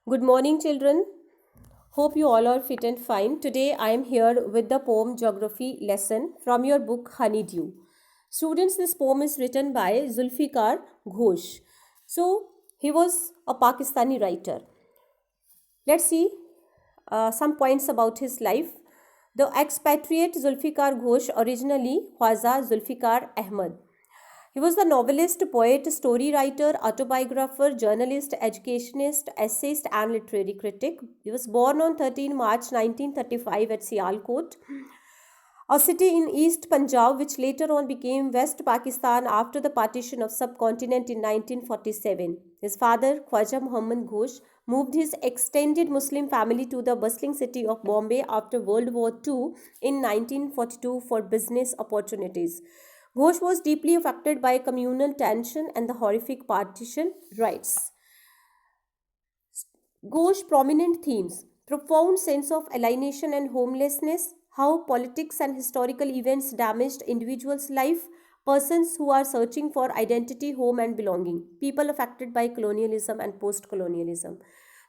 Good morning, children. Hope you all are fit and fine. Today I am here with the poem Geography lesson from your book Honeydew. Students, this poem is written by Zulfikar Ghosh. So, he was a Pakistani writer. Let's see some points about his life. The expatriate Zulfikar Ghosh, originally Khwaja Zulfikar Ahmad. He was the novelist, poet, story writer, autobiographer, journalist, educationist, essayist, and literary critic. He was born on 13 March 1935 at Sialkot, a city in East Punjab, which later on became West Pakistan after the partition of subcontinent in 1947. His father, Khwaja Muhammad Ghosh, moved his extended Muslim family to the bustling city of Bombay after World War II in 1942 for business opportunities. Ghosh was deeply affected by communal tension and the horrific partition riots. Ghosh prominent themes: profound sense of alienation and homelessness, how politics and historical events damaged individuals' life, persons who are searching for identity, home, and belonging, people affected by colonialism and post colonialism.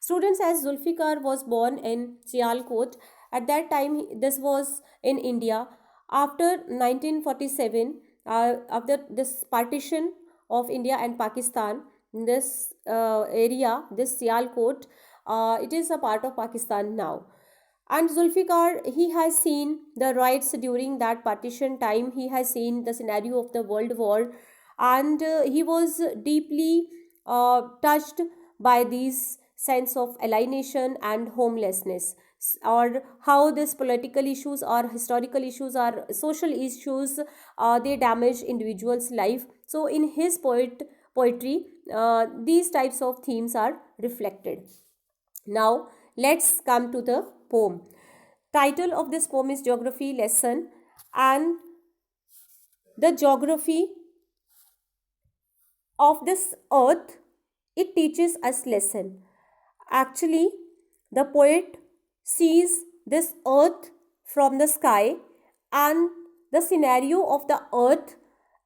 Students, as Zulfikar was born in Sialkot, at that time this was in India. After 1947, after this partition of India and Pakistan, this area, this Sialkot, it is a part of Pakistan now. And Zulfikar, he has seen the riots during that partition time. He has seen the scenario of the World War, and he was deeply touched by these sense of alienation and homelessness, or how these political issues or historical issues or social issues they damage individuals' life. So, in his poetry, these types of themes are reflected. Now, let's come to the poem. Title of this poem is Geography Lesson, and the geography of this earth, it teaches us lesson. Actually, the poet sees this earth from the sky, and the scenario of the earth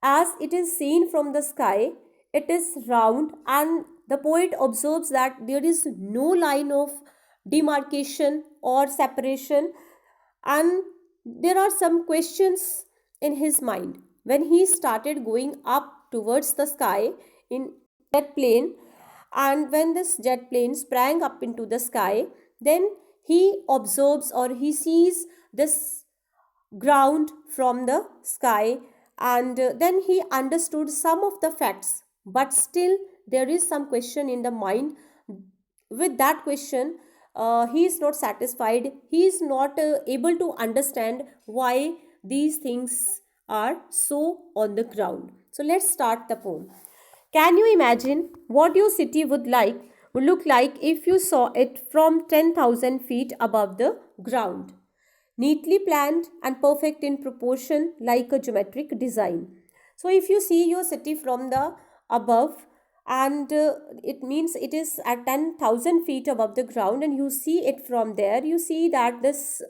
as it is seen from the sky, it is round, and the poet observes that there is no line of demarcation or separation, and there are some questions in his mind when he started going up towards the sky in jet plane. And when this jet plane sprang up into the sky, then he observes or he sees this ground from the sky, and then he understood some of the facts, but still there is some question in the mind. With that question, he is not satisfied, he is not able to understand why these things are so on the ground. So let's start the poem. Can you imagine what your city would look like if you saw it from 10,000 feet above the ground? Neatly planned and perfect in proportion like a geometric design. So if you see your city from the above, and it means it is at 10,000 feet above the ground, and you see it from there, you see that this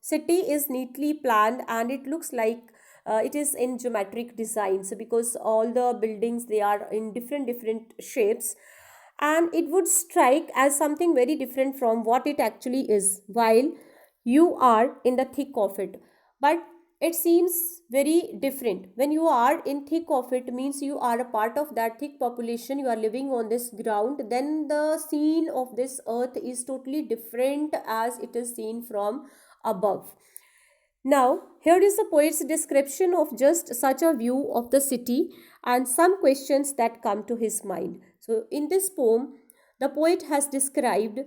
city is neatly planned, and it looks like it is in geometric designs, because all the buildings, they are in different shapes, and it would strike as something very different from what it actually is while you are in the thick of it. But it seems very different when you are in thick of it, means you are a part of that thick population, you are living on this ground, then the scene of this earth is totally different as it is seen from above. Now, here is the poet's description of just such a view of the city and some questions that come to his mind. So, in this poem, the poet has described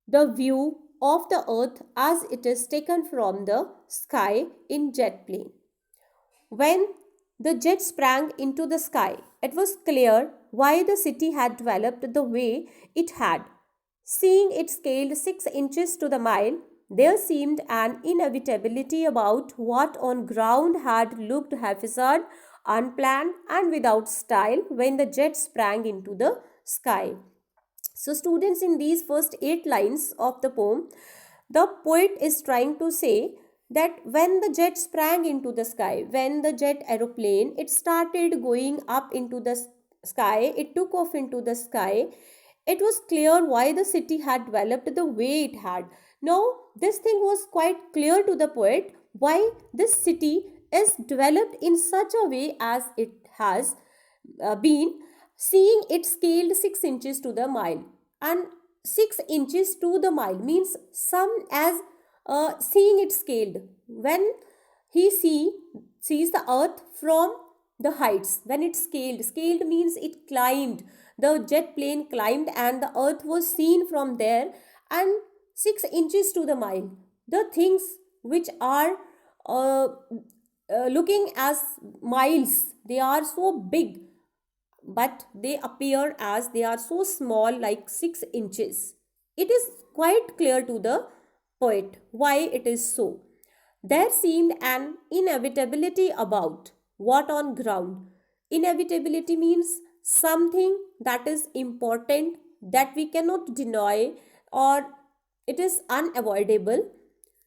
the view of the earth as it is taken from the sky in jet plane. When the jet sprang into the sky, it was clear why the city had developed the way it had. Seeing it scaled 6 inches to the mile, there seemed an inevitability about what on ground had looked haphazard, unplanned, and without style when the jet sprang into the sky. So, students, in these first 8 lines of the poem, the poet is trying to say that when the jet sprang into the sky, when the jet aeroplane, it started going up into the sky, it took off into the sky, It was clear why the city had developed the way it had. Now, this thing was quite clear to the poet why this city is developed in such a way as it has been, seeing it scaled 6 inches to the mile. And 6 inches to the mile means some as seeing it scaled. When he sees the earth from the heights, when it scaled means it climbed, the jet plane climbed and the earth was seen from there, and 6 inches to the mile. The things which are uh, looking as miles, they are so big, but they appear as they are so small, like 6 inches. It is quite clear to the poet why it is so. There seemed an inevitability about what on ground. Inevitability means something that is important, that we cannot deny, or it is unavoidable.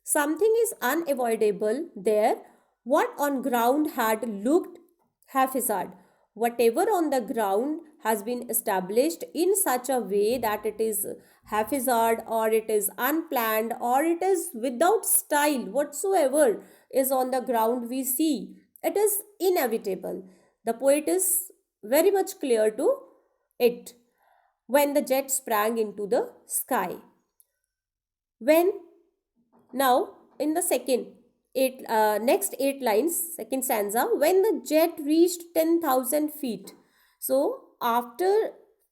Something is unavoidable there. What on ground had looked haphazard. Whatever on the ground has been established in such a way that it is haphazard, or it is unplanned, or it is without style whatsoever is on the ground we see. It is inevitable. The poet is very much clear to it when the jet sprang into the sky. When now in the next 8 lines, second stanza, when the jet reached 10,000 feet. So after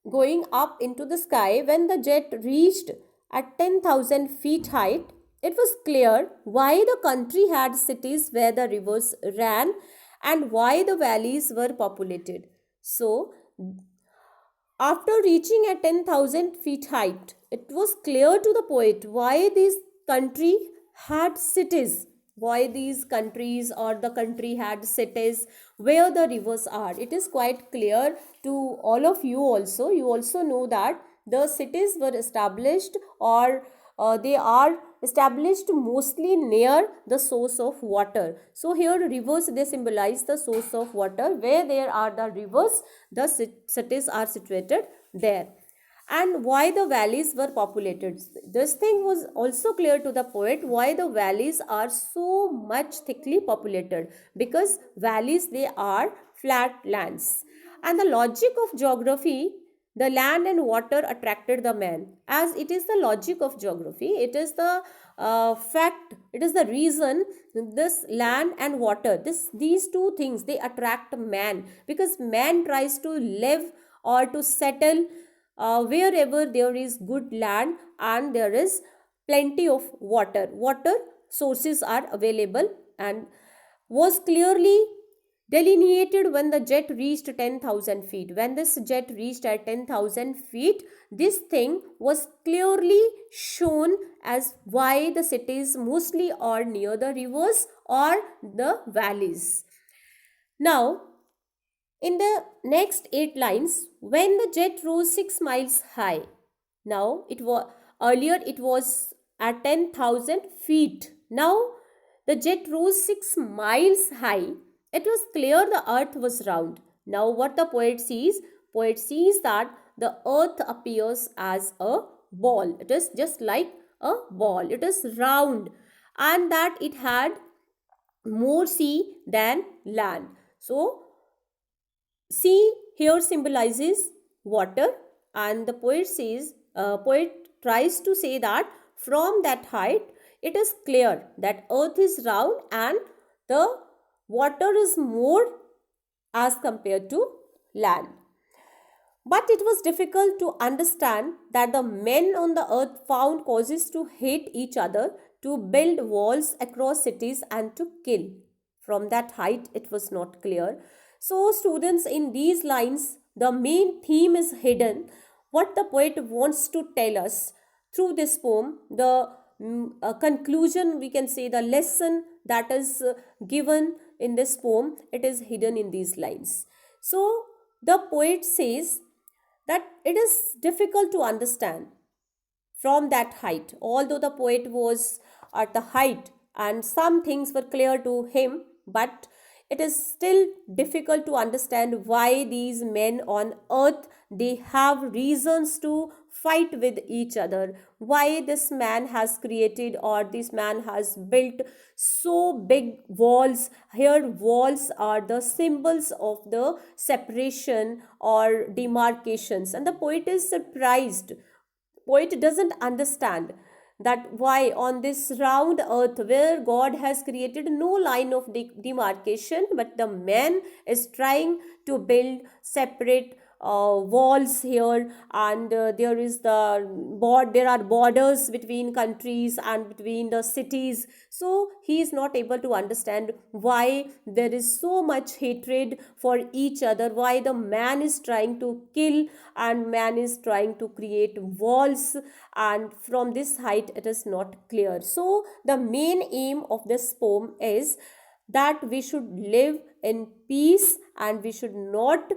going up into the sky, when the jet reached at 10,000 feet height, it was clear why the country had cities where the rivers ran and why the valleys were populated. So after reaching at 10,000 feet height, it was clear to the poet why this country had cities, why these countries or the country had cities where the rivers are. It is quite clear to all of you also. You also know that the cities were established, or they are established mostly near the source of water. So here rivers, they symbolize the source of water. Where there are the rivers, the cities are situated there. And why the valleys were populated. This thing was also clear to the poet why the valleys are so much thickly populated, because valleys, they are flat lands. And the logic of geography, the land and water attracted the man. As it is the logic of geography, it is the fact, it is the reason, this land and water, these two things, they attract man, because man tries to live or to settle wherever there is good land and there is plenty of water sources are available, and was clearly delineated when the jet reached 10,000 feet. When this jet reached at 10,000 feet, this thing was clearly shown as why the cities mostly are near the rivers or the valleys. Now, in the next 8 lines, when the jet rose 6 miles high. Now, it was earlier it was at 10,000 feet. Now, the jet rose 6 miles high. It was clear the earth was round. Now, what the poet sees that the earth appears as a ball. It is just like a ball. It is round, and that it had more sea than land. So, sea here symbolizes water, and the poet tries to say that from that height, it is clear that earth is round and the water is more as compared to land. But it was difficult to understand that the men on the earth found causes to hate each other, to build walls across cities, and to kill. From that height, it was not clear. So, students, in these lines, the main theme is hidden. What the poet wants to tell us through this poem, the conclusion, we can say, the lesson that is given in this poem, it is hidden in these lines. So, the poet says that it is difficult to understand from that height. Although the poet was at the height and some things were clear to him, but it is still difficult to understand why these men on earth, they have reasons to fight with each other. Why this man has created, or this man has built so big walls. Here walls are the symbols of the separation or demarcations, and the poet is surprised. Poet doesn't understand that why on this round earth where God has created no line of demarcation, but the man is trying to build separate walls here, and there is there are borders between countries and between the cities. So he is not able to understand why there is so much hatred for each other, why the man is trying to kill and man is trying to create walls, and from this height it is not clear. So the main aim of this poem is that we should live in peace, and we should not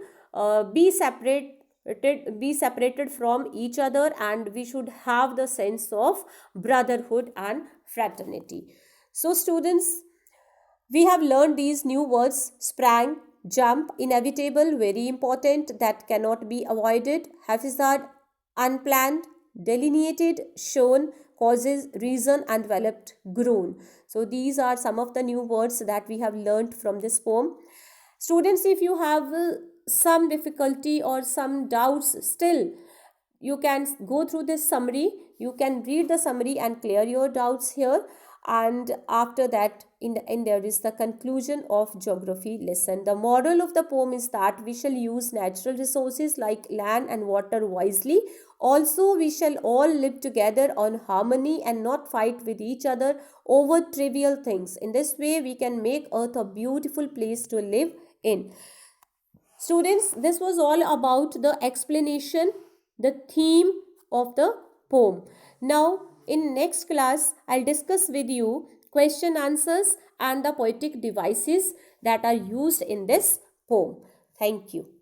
be separated from each other, and we should have the sense of brotherhood and fraternity. So students, we have learned these new words: sprang, jump, inevitable, very important, that cannot be avoided; haphazard, unplanned; delineated, shown; causes, reason; and developed, grown. So these are some of the new words that we have learned from this poem. Students, if you have some difficulty or some doubts still, you can go through this summary. You can read the summary and clear your doubts here. And after that, in the end, there is the conclusion of geography lesson. The moral of the poem is that we shall use natural resources like land and water wisely. Also, we shall all live together on harmony and not fight with each other over trivial things. In this way, we can make earth a beautiful place to live in. Students, this was all about the explanation, the theme of the poem. Now, in next class, I'll discuss with you question answers and the poetic devices that are used in this poem. Thank you.